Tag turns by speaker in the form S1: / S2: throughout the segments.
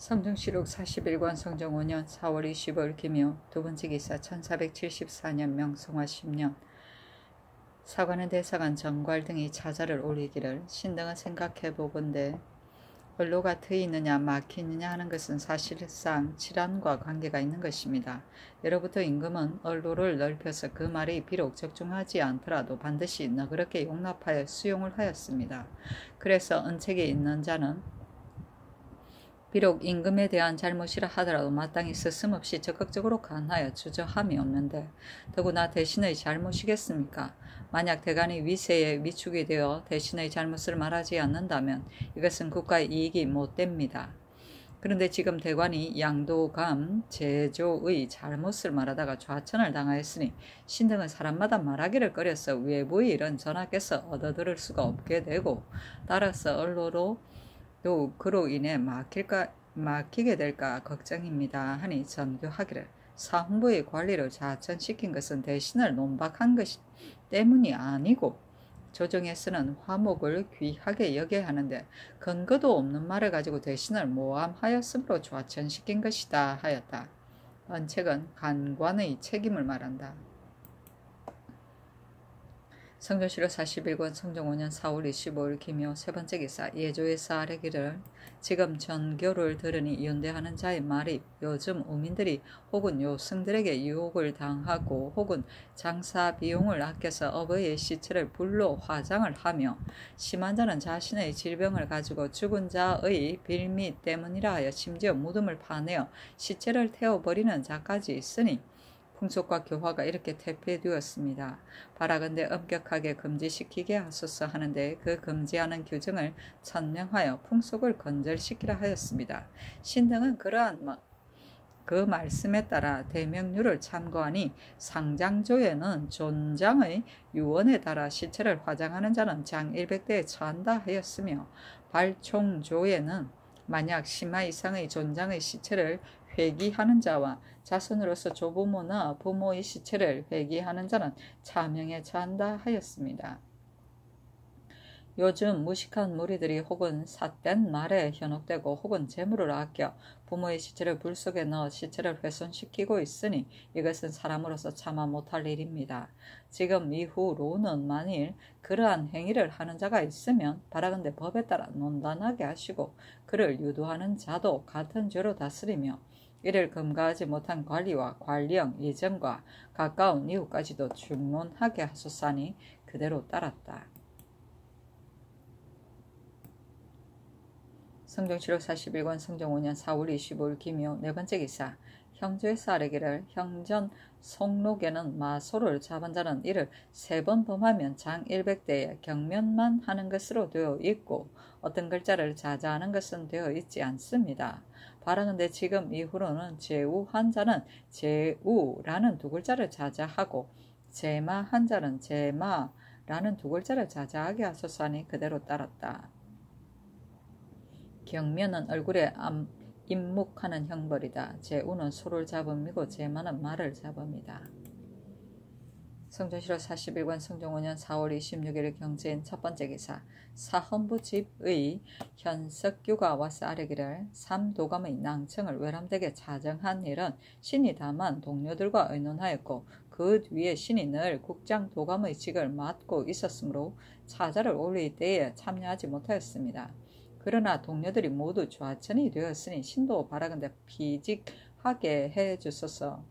S1: 성정시록 41권 성정 5년 4월 25일 기묘 두번째 기사 1474년 명성화 10년 사관은 대사관 정괄 등이 차자를 올리기를 신등은 생각해보건대 언로가 트이느냐 막히느냐 하는 것은 사실상 질환과 관계가 있는 것입니다. 예로부터 임금은 언로를 넓혀서 그 말이 비록 적중하지 않더라도 반드시 너그럽게 용납하여 수용을 하였습니다. 그래서 은책이 있는 자는 비록 임금에 대한 잘못이라 하더라도 마땅히 스스럼없이 적극적으로 간하여 주저함이 없는데 더구나 대신의 잘못이겠습니까? 만약 대간이 위세에 위축이 되어 대신의 잘못을 말하지 않는다면 이것은 국가의 이익이 못됩니다. 그런데 지금 대관이 양도감 제조의 잘못을 말하다가 좌천을 당하였으니 신등은 사람마다 말하기를 꺼려서 외부의 일은 전하께서 얻어들을 수가 없게 되고 따라서 언로로 또 그로 인해 막히게 될까 걱정입니다. 하니 전교하기를 사홍부의 관리를 좌천시킨 것은 대신을 논박한 것 때문이 아니고 조정에 쓰는 화목을 귀하게 여겨야 하는데 근거도 없는 말을 가지고 대신을 모함하였으므로 좌천시킨 것이다 하였다. 언책은 간관의 책임을 말한다. 성정시록 41권 성정 5년 4월 25일 기묘 세번째 기사 예조에서 아뢰기를 지금 전교를 들으니 연대하는 자의 말이 요즘 우민들이 혹은 요승들에게 유혹을 당하고 혹은 장사 비용을 아껴서 어버이의 시체를 불로 화장을 하며 심한 자는 자신의 질병을 가지고 죽은 자의 빌미 때문이라 하여 심지어 무덤을 파내어 시체를 태워버리는 자까지 있으니 풍속과 교화가 이렇게 퇴폐되었습니다. 바라건대 엄격하게 금지시키게 하소서 하는데 그 금지하는 규정을 천명하여 풍속을 건절시키라 하였습니다. 신등은 그러한 그 말씀에 따라 대명률을 참고하니 상장조에는 존장의 유언에 따라 시체를 화장하는 자는 장 100대에 처한다 하였으며 발총조에는 만약 심하 이상의 존장의 시체를 회귀하는 자와 자손으로서 조부모나 부모의 시체를 회귀하는 자는 차명에 처한다 하였습니다. 요즘 무식한 무리들이 혹은 삿된 말에 현혹되고 혹은 재물을 아껴 부모의 시체를 불 속에 넣어 시체를 훼손시키고 있으니 이것은 사람으로서 참아 못할 일입니다. 지금 이후로는 만일 그러한 행위를 하는 자가 있으면 바라건대 법에 따라 논단하게 하시고 그를 유도하는 자도 같은 죄로 다스리며 이를 금가하지 못한 관리와 관리형 예정과 가까운 이웃까지도 중론하게 하소서니 그대로 따랐다. 성정시록 41권 성정 5년 4월 25일 기묘 네번째 기사 형조에서 아뢰기를 형전 송록에는 마소를 잡은 자는 이를 3번 범하면 장 100대에 경면만 하는 것으로 되어 있고 어떤 글자를 자자하는 것은 되어 있지 않습니다. 바라는데 지금 이후로는 제우한 자는 제우라는 2글자를 자자하고 제마한 자는 제마라는 2글자를 자자하게 하소서 하니 그대로 따랐다. 경면은 얼굴에 입묵하는 형벌이다. 제우는 소를 잡음이고 제마는 말을 잡음이다. 성정시록 41권 성정 5년 4월 26일 경제인 첫번째 기사 사헌부 집의 현석규가 와서 아뢰기를 삼도감의 낭청을 외람되게 자정한 일은 신이 다만 동료들과 의논하였고 그 뒤에 신이 늘 국장도감의 직을 맡고 있었으므로 차자를 올릴 때에 참여하지 못하였습니다. 그러나 동료들이 모두 좌천이 되었으니 신도 바라건대 피직하게 해주소서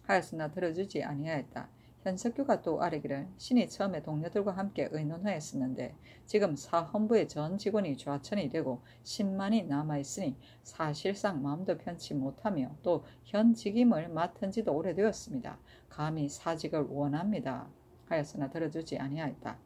S1: 하였으나 들어주지 아니하였다. 현석규가 또 아뢰기를 신이 처음에 동료들과 함께 의논하였었는데 지금 사헌부의 전 직원이 좌천이 되고 10만이 남아있으니 사실상 마음도 편치 못하며 또 현 직임을 맡은 지도 오래되었습니다. 감히 사직을 원합니다 하였으나 들어주지 아니하였다.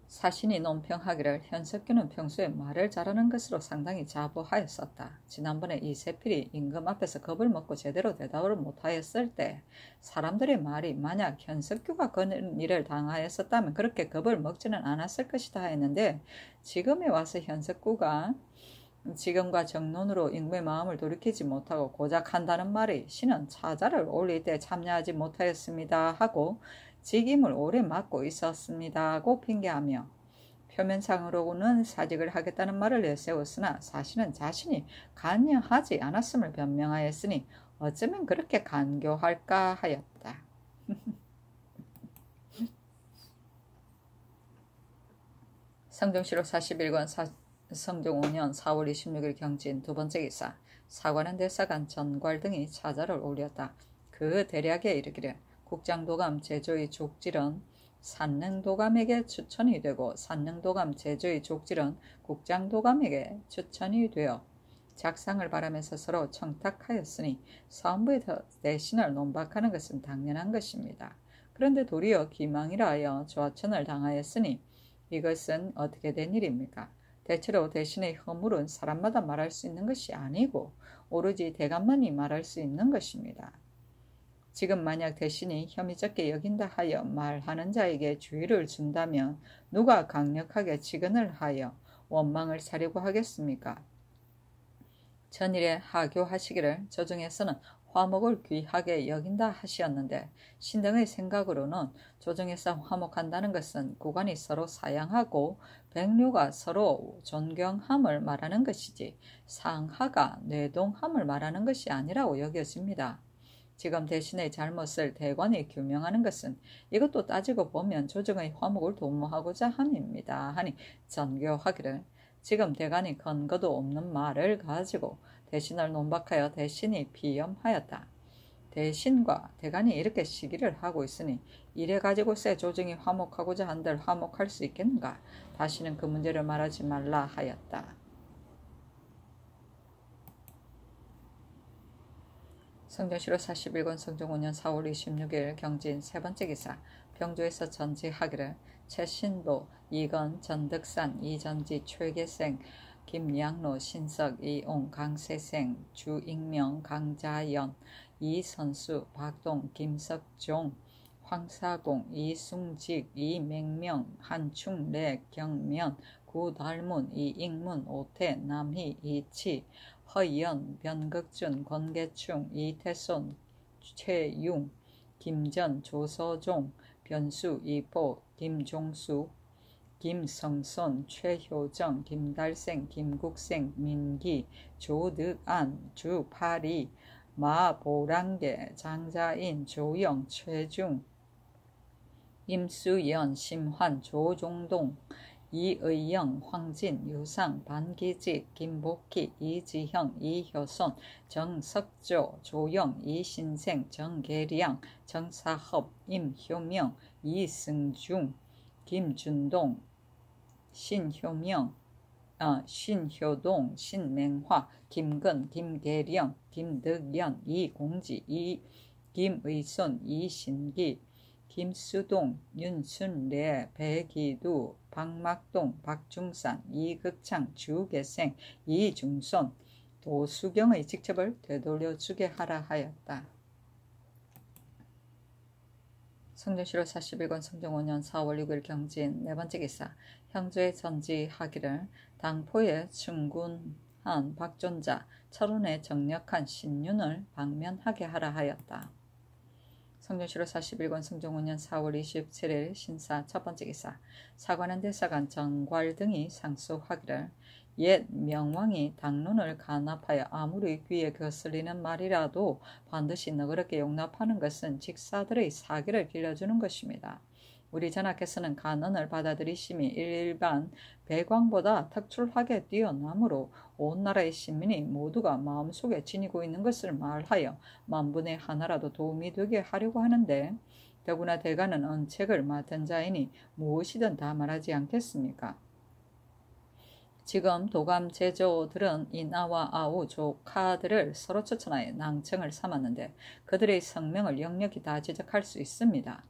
S1: 사신이 논평하기를 현석규는 평소에 말을 잘하는 것으로 상당히 자부하였었다. 지난번에 이 세필이 임금 앞에서 겁을 먹고 제대로 대답을 못하였을 때 사람들의 말이 만약 현석규가 그런 일을 당하였었다면 그렇게 겁을 먹지는 않았을 것이다 했는데 지금에 와서 현석규가 지금과 정론으로 임금의 마음을 돌이키지 못하고 고작 한다는 말이 신은 차자를 올릴 때 참여하지 못하였습니다 하고 직임을 오래 맡고 있었습니다 하고 핑계하며 표면상으로는 사직을 하겠다는 말을 내세웠으나 사실은 자신이 관여하지 않았음을 변명하였으니 어쩌면 그렇게 간교할까 하였다. 성종시록 41권 성종 5년 4월 26일 경진 두 번째 기사. 사관원 대사관 전괄 등이 차자를 올렸다. 그 대략에 이르기를 국장도감 제조의 족질은 산릉도감에게 추천이 되고 산릉도감 제조의 족질은 국장도감에게 추천이 되어 작상을 바라면서 서로 청탁하였으니 사헌부의 대신을 논박하는 것은 당연한 것입니다. 그런데 도리어 기망이라 하여 조하천을 당하였으니 이것은 어떻게 된 일입니까? 대체로 대신의 허물은 사람마다 말할 수 있는 것이 아니고 오로지 대감만이 말할 수 있는 것입니다. 지금 만약 대신이 혐의적게 여긴다 하여 말하는 자에게 주의를 준다면 누가 강력하게 직언을 하여 원망을 사려고 하겠습니까? 전일에 하교하시기를 조정에서는 화목을 귀하게 여긴다 하시었는데 신등의 생각으로는 조정에서 화목한다는 것은 국관이 서로 사양하고 백류가 서로 존경함을 말하는 것이지 상하가 뇌동함을 말하는 것이 아니라고 여겨집니다. 지금 대신의 잘못을 대관이 규명하는 것은 이것도 따지고 보면 조정의 화목을 도모하고자 함입니다. 하니 전교하기를 지금 대관이 근거도 없는 말을 가지고 대신을 논박하여 대신이 비염하였다. 대신과 대관이 이렇게 시기를 하고 있으니 이래 가지고서 조정이 화목하고자 한들 화목할 수 있겠는가? 다시는 그 문제를 말하지 말라 하였다. 성종시록 41권 성종 5년 4월 26일 경진 세 번째 기사. 병조에서 전지하기를 최신도, 이건, 전득산, 이전지, 최계생, 김양로, 신석, 이옹, 강세생, 주익명, 강자연, 이선수, 박동, 김석종, 황사공, 이승직, 이맹명, 한충래, 경면, 구달문, 이익문, 오태, 남희, 이치, 허연, 변극준, 권계충, 이태손, 최융, 김전, 조서종, 변수, 이보, 김종수, 김성손, 최효정, 김달생, 김국생, 민기, 조득안, 주파리, 마보랑계, 장자인, 조영, 최중, 임수연, 심환, 조종동, 이의영, 황진, 유상, 반기직, 김복희, 이지형, 이효손, 정석조, 조영, 이신생, 정계량, 정사협, 임효명, 이승중, 김준동, 신효동, 신맹화, 김근, 김계령, 김득연, 이공지, 김의손, 이신기, 김수동, 윤순례, 배기두, 박막동, 박중산, 이극창, 주계생, 이중손, 도수경의 직첩을 되돌려주게 하라 하였다. 성종시록 41권 성종 5년 4월 6일 경진 네 번째 기사. 형조의 전지하기를 당포에 충군한 박존자, 철원에 정력한 신윤을 방면하게 하라 하였다. 성종시록 41권 성종 5년 4월 27일 신사 첫 번째 기사. 사관원 대사관 정괄 등이 상소하기를 옛 명왕이 당론을 간납하여 아무리 귀에 거슬리는 말이라도 반드시 너그럽게 용납하는 것은 직사들의 사기를 길러주는 것입니다. 우리 전하께서는 간언을 받아들이심이 일반 배광보다 특출하게 뛰어나므로 온 나라의 시민이 모두가 마음속에 지니고 있는 것을 말하여 만분의 하나라도 도움이 되게 하려고 하는데 더구나 대가는 언책을 맡은 자이니 무엇이든 다 말하지 않겠습니까? 지금 도감 제조들은 이나와 아우 조카들을 서로 추천하여 낭청을 삼았는데 그들의 성명을 역력히 다 지적할 수 있습니다.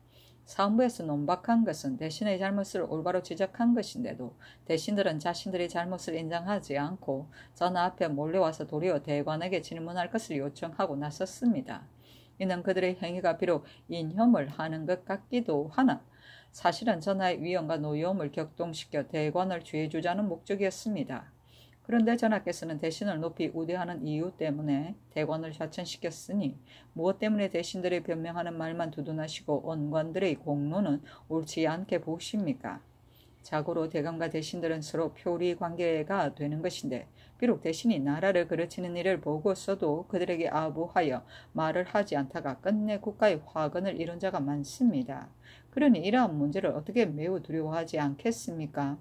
S1: 사헌부에서 논박한 것은 대신의 잘못을 올바로 지적한 것인데도 대신들은 자신들의 잘못을 인정하지 않고 전하 앞에 몰려와서 도리어 대관에게 질문할 것을 요청하고 나섰습니다. 이는 그들의 행위가 비록 인혐을 하는 것 같기도 하나 사실은 전하의 위엄과 노여움을 격동시켜 대관을 죄주자는 목적이었습니다. 그런데 전하께서는 대신을 높이 우대하는 이유 때문에 대관을 좌천시켰으니 무엇 때문에 대신들의 변명하는 말만 두둔하시고 원관들의 공로는 옳지 않게 보십니까? 자고로 대감과 대신들은 서로 표리 관계가 되는 것인데 비록 대신이 나라를 그르치는 일을 보고서도 그들에게 아부하여 말을 하지 않다가 끝내 국가의 화근을 이룬 자가 많습니다. 그러니 이러한 문제를 어떻게 매우 두려워하지 않겠습니까?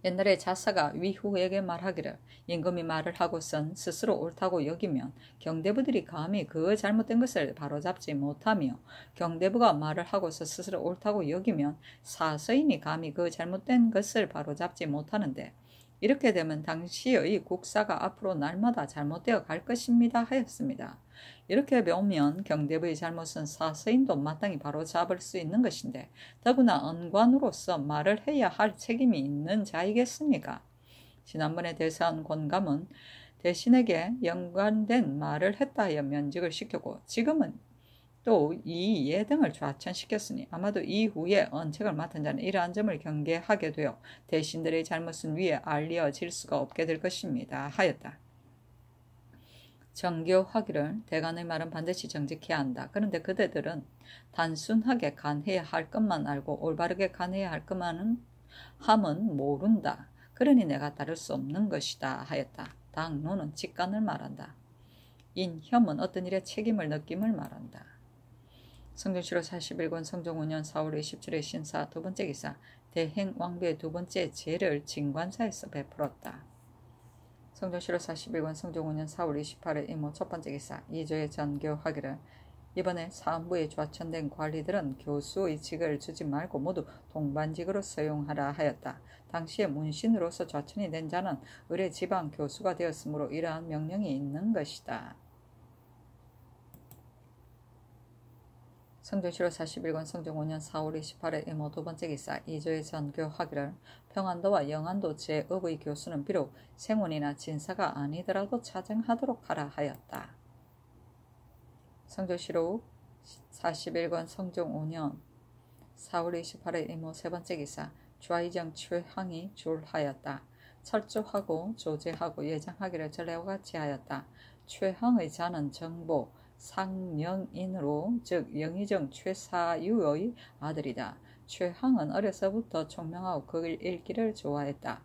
S1: 옛날에 자사가 위후에게 말하기를 임금이 말을 하고선 스스로 옳다고 여기면 경대부들이 감히 그 잘못된 것을 바로잡지 못하며 경대부가 말을 하고서 스스로 옳다고 여기면 사서인이 감히 그 잘못된 것을 바로잡지 못하는데 이렇게 되면 당시의 국사가 앞으로 날마다 잘못되어 갈 것입니다 하였습니다. 이렇게 보면 경대부의 잘못은 사서인도 마땅히 바로잡을 수 있는 것인데 더구나 언관으로서 말을 해야 할 책임이 있는 자이겠습니까? 지난번에 대사한 권감은 대신에게 연관된 말을 했다 하여 면직을 시켰고 지금은 또 이 예등을 좌천시켰으니 아마도 이후에 언책을 맡은 자는 이러한 점을 경계하게 되어 대신들의 잘못은 위에 알려질 수가 없게 될 것입니다 하였다. 정교하기를 대간의 말은 반드시 정직해야 한다. 그런데 그대들은 단순하게 간해야 할 것만 알고 올바르게 간해야 할 것만은 함은 모른다. 그러니 내가 따를 수 없는 것이다 하였다. 당노는 직간을 말한다. 인혐은 어떤 일에 책임을 느낌을 말한다. 성경시로 41권 성종 5년 4월 27일 신사 두 번째 기사 대행 왕비의 두 번째 제를 진관사에서 베풀었다. 성경시로 41권 성종 5년 4월 28일 이모 첫 번째 기사 이조의 전교하기를 이번에 사헌부에 좌천된 관리들은 교수의 직을 주지 말고 모두 동반직으로 수용하라 하였다. 당시에 문신으로서 좌천이 된 자는 의뢰 지방 교수가 되었으므로 이러한 명령이 있는 것이다. 성경시로 41권 성종 5년 4월 28일 이모 두 번째 기사 이조의 전교하기를 평안도와 영안도 제업의 교수는 비록 생원이나 진사가 아니더라도 차정하도록 하라 하였다. 성경시로 41권 성종 5년 4월 28일 이모 세 번째 기사 좌의정 최항이 졸하였다. 철조하고 조제하고 예장하기를 전례와 같이 하였다. 최항의 자는 정보 상명인으로 즉 영의정 최사유의 아들이다. 최항은 어려서부터 총명하고 글 읽기를 좋아했다.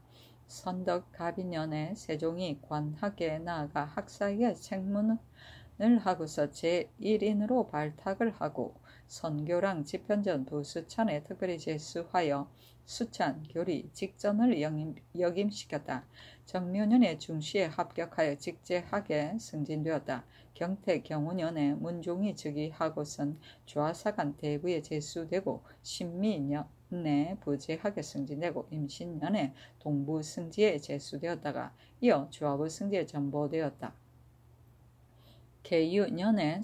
S1: 선덕 가비년에 세종이 관학에 나아가 학사에게 책문을 하고서 제1인으로 발탁을 하고 선교랑 집현전 두 수찬에 특별히 제수하여 수찬, 교리, 직전을 역임시켰다. 정묘년에 중시에 합격하여 직제하게 승진되었다. 경태 경우년에 문종이 즉위하고선 좌사간 대부에 제수되고 신미년에 부제하게 승진되고 임신년에 동부 승지에 제수되었다가 이어 주하부 승지에 전보되었다. 계유년에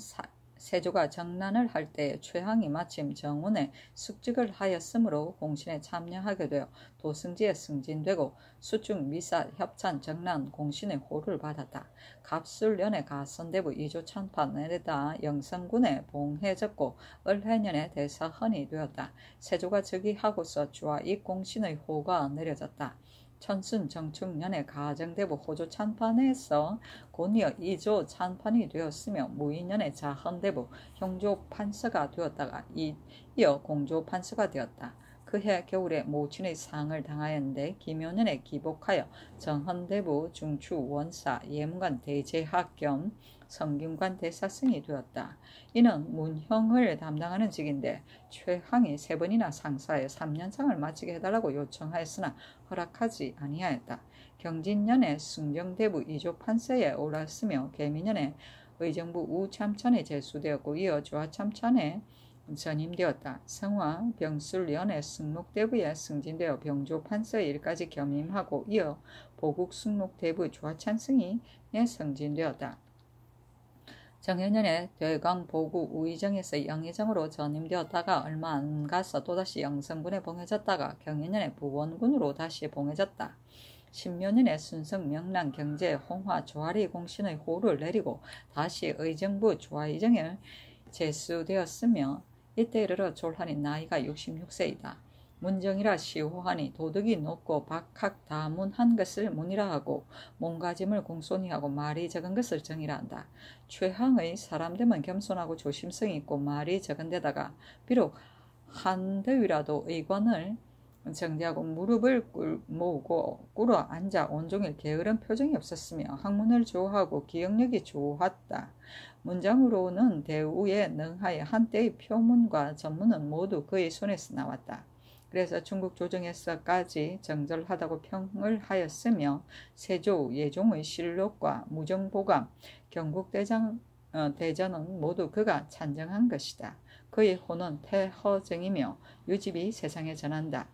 S1: 세조가 정난을 할 때 최항이 마침 정운에 숙직을 하였으므로 공신에 참여하게 되어 도승지에 승진되고 수중 미사 협찬 정난 공신의 호를 받았다. 갑술년에 가선대부 이조 찬판에다 영성군에 봉해졌고 을해년에 대사헌이 되었다. 세조가 즉위하고서 주하익 공신의 호가 내려졌다. 천순 정축년에 가정대부 호조 찬판에서 곧이어 이조 찬판이 되었으며 무의년에 자헌대부 형조 판서가 되었다가 이어 공조 판서가 되었다. 그해 겨울에 모친의 상을 당하였는데 기묘년에 기복하여 정헌대부 중추 원사 예문관 대제학 겸 성균관 대사승이 되었다. 이는 문형을 담당하는 직인데 최항이 3번이나 상사에 3년상을 마치게 해달라고 요청하였으나 허락하지 아니하였다. 경진년에 승정대부 이조 판서에 올랐으며 계미년에 의정부 우참찬에 제수되었고 이어 주하참찬에 전임되었다. 성화 병술년에 승록대부에 승진되어 병조판서의 일까지 겸임하고 이어 보국승록대부 주하찬승이 승진되었다. 정현년에 대강 보국 우의정에서 영의정으로 전임되었다가 얼마 안 가서 또다시 영성군에 봉해졌다가 경현년에 부원군으로 다시 봉해졌다. 신묘년에 순성 명랑 경제 홍화 조아리 공신의 호를 내리고 다시 의정부 조아의정에 제수되었으며 이때 이르러 졸하니 나이가 66세이다. 문정이라 시호하니 도덕이 높고 박학 다문한 것을 문이라 하고 몸가짐을 공손히 하고 말이 적은 것을 정이라 한다. 최항의 사람됨은 겸손하고 조심성이 있고 말이 적은 데다가 비록 한더위라도 의관을 정지하고 무릎을 모으고 꿇어 앉아 온종일 게으른 표정이 없었으며 학문을 좋아하고 기억력이 좋았다. 문장으로는 대우에 능하여 한때의 표문과 전문은 모두 그의 손에서 나왔다. 그래서 중국 조정에서까지 정절하다고 평을 하였으며 세조, 예종의 실록과 무정보감, 대전은 모두 그가 찬정한 것이다. 그의 호는 태허정이며 유집이 세상에 전한다.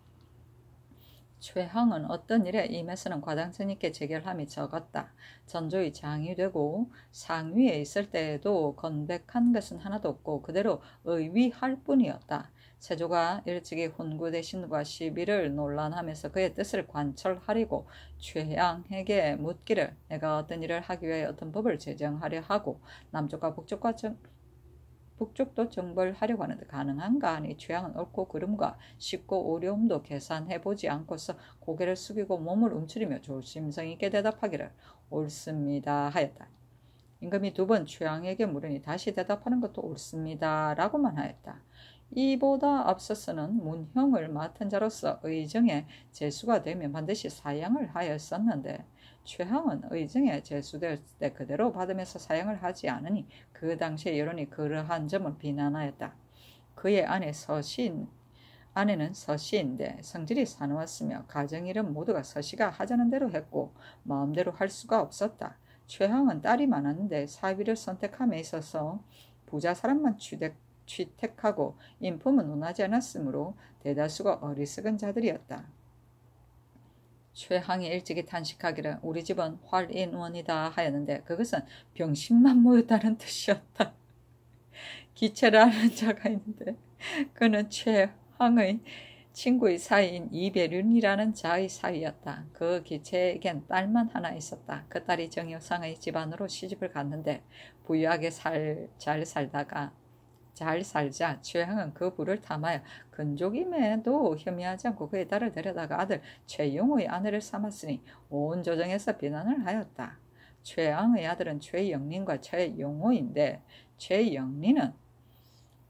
S1: 최항은 어떤 일에 임해서는 과장성 있게 재결함이 적었다. 전조의 장이 되고 상위에 있을 때에도 건백한 것은 하나도 없고 그대로 의위할 뿐이었다. 세조가 일찍이 훈구 대신과 시비를 논란하면서 그의 뜻을 관철하리고 최양에게 묻기를 내가 어떤 일을 하기 위해 어떤 법을 제정하려 하고 남쪽과 북쪽도 정벌하려고 하는데 가능한가 하니 최양은 옳고 그름과 쉽고 어려움도 계산해보지 않고서 고개를 숙이고 몸을 움츠리며 조심성 있게 대답하기를 옳습니다 하였다. 임금이 두 번 최양에게 물으니 다시 대답하는 것도 옳습니다 라고만 하였다. 이보다 앞서서는 문형을 맡은 자로서 의정에 제수가 되면 반드시 사양을 하였었는데 최항은 의정에 제수될 때 그대로 받으면서 사양을 하지 않으니 그 당시의 여론이 그러한 점을 비난하였다. 그의 아내는 서씨인데 성질이 사나웠으며 가정일은 모두가 서씨가 하자는 대로 했고 마음대로 할 수가 없었다. 최항은 딸이 많았는데 사위를 선택함에 있어서 부자 사람만 취택하고 인품은 논하지 않았으므로 대다수가 어리석은 자들이었다. 최항이 일찍이 탄식하기를 우리 집은 활인원이다 하였는데 그것은 병신만 모였다는 뜻이었다. 기체라는 자가 있는데 그는 최항의 친구의 사이인 이배륜이라는 자의 사이였다. 그 기체에겐 딸만 하나 있었다. 그 딸이 정효상의 집안으로 시집을 갔는데 부유하게 잘 살자 최항은 그 부를 탐하여 근족임에도 혐의하지 않고 그의 딸을 데려다가 아들 최용의 아내를 삼았으니 온 조정에서 비난을 하였다. 최항의 아들은 최영린과 최용호인데 최영린은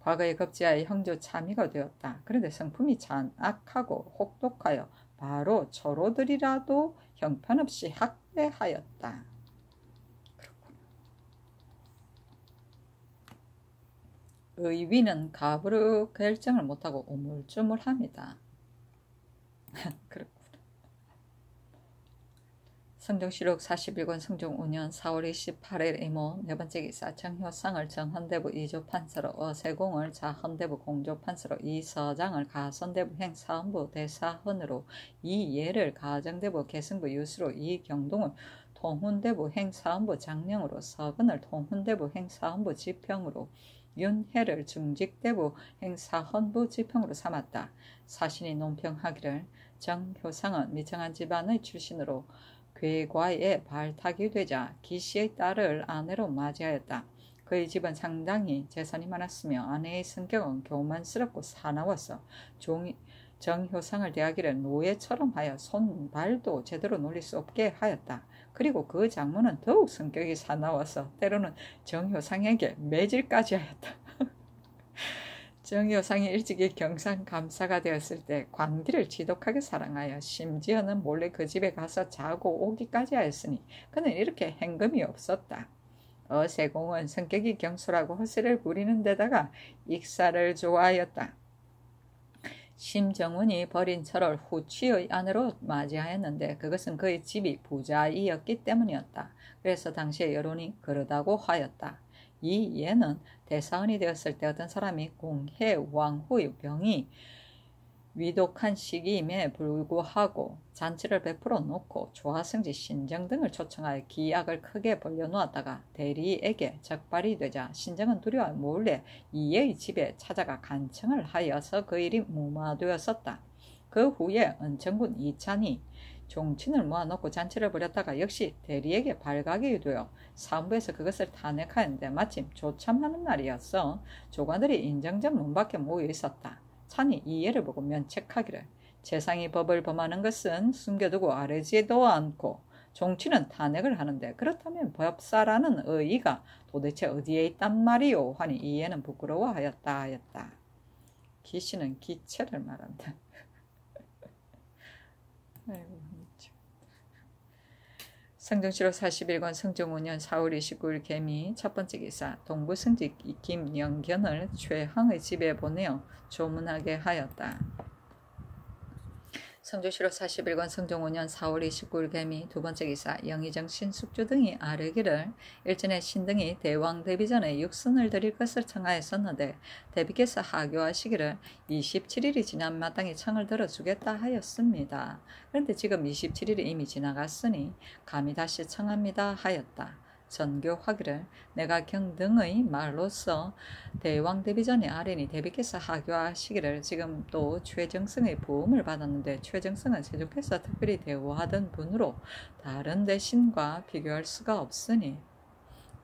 S1: 과거에 급제하여 형조 참의가 되었다. 그런데 성품이 잔악하고 혹독하여 바로 초로들이라도 형편없이 학대하였다. 의위는 가부르 결정을 못하고 우물쭈물합니다. 그렇구나. 성종실록 41권 성종 5년 4월 28일 이모 네번째 기사 정효상을 정헌대부 2조 판서로 어세공을 자헌대부 공조 판서로 이서장을 가선대부 행사헌부 대사헌으로 이예를 가정대부 계승부 유수로 이경동을 통훈대부 행사헌부 장령으로 서근을 통훈대부 행사헌부 지평으로 윤혜를 중직대부 행사헌부 지평으로 삼았다. 사신이 논평하기를 정효상은 미청한 집안의 출신으로 괴과에 발탁이 되자 기씨의 딸을 아내로 맞이하였다. 그의 집은 상당히 재산이 많았으며 아내의 성격은 교만스럽고 사나웠어. 정효상을 대하기를 노예처럼 하여 손발도 제대로 놀릴 수 없게 하였다. 그리고 그 장모는 더욱 성격이 사나워서 때로는 정효상에게 매질까지 하였다. 정효상이 일찍이 경상감사가 되었을 때 관기를 지독하게 사랑하여 심지어는 몰래 그 집에 가서 자고 오기까지 하였으니 그는 이렇게 행금이 없었다. 어세공은 성격이 경솔하고 허세를 부리는 데다가 익사를 좋아하였다. 심정훈이 버린 철을 후취의 아내로 맞이하였는데 그것은 그의 집이 부자이었기 때문이었다. 그래서 당시의 여론이 그러다고 하였다. 이 예는 대사원이 되었을 때 어떤 사람이 공해왕후의 병이 위독한 시기임에 불구하고 잔치를 베풀어 놓고 조화성지 신정 등을 초청하여 기약을 크게 벌려놓았다가 대리에게 적발이 되자 신정은 두려워 몰래 이의 집에 찾아가 간청을 하여서 그 일이 무마되었었다. 그 후에 은천군 이찬이 종친을 모아놓고 잔치를 벌였다가 역시 대리에게 발각이 되어 사무부에서 그것을 탄핵하였는데 마침 조참하는 날이었어 조관들이 인정전 문 밖에 모여 있었다. 찬이 이 예를 보고 면책하기를 재상이 법을 범하는 것은 숨겨두고 아뢰지도 않고 종친은 탄핵을 하는데 그렇다면 법사라는 의의가 도대체 어디에 있단 말이오 하니 이 예는 부끄러워하였다 하였다. 기씨는 기체를 말한다. 아이고, 성정시로 41권 성종 5년 4월 29일 개미 첫 번째 기사 동부승직 김영견을 최항의 집에 보내어 조문하게 하였다. 성조시로 41권 성종 5년 4월 29일 개미 두 번째 기사 영의정 신숙주 등이 아뢰기를 일전에 신등이 대왕 대비 전에 육선을 드릴 것을 청하였었는데 대비께서 하교하시기를 27일이 지난 마땅히 청을 들어주겠다 하였습니다. 그런데 지금 27일이 이미 지나갔으니 감히 다시 청합니다 하였다. 전교하기를 내가 경등의 말로서 대왕 대비 전에 아뢰니 대비께서 하교하시기를 지금 또 최정승의 부음을 받았는데 최정승은 세종께서 특별히 대우하던 분으로 다른 대신과 비교할 수가 없으니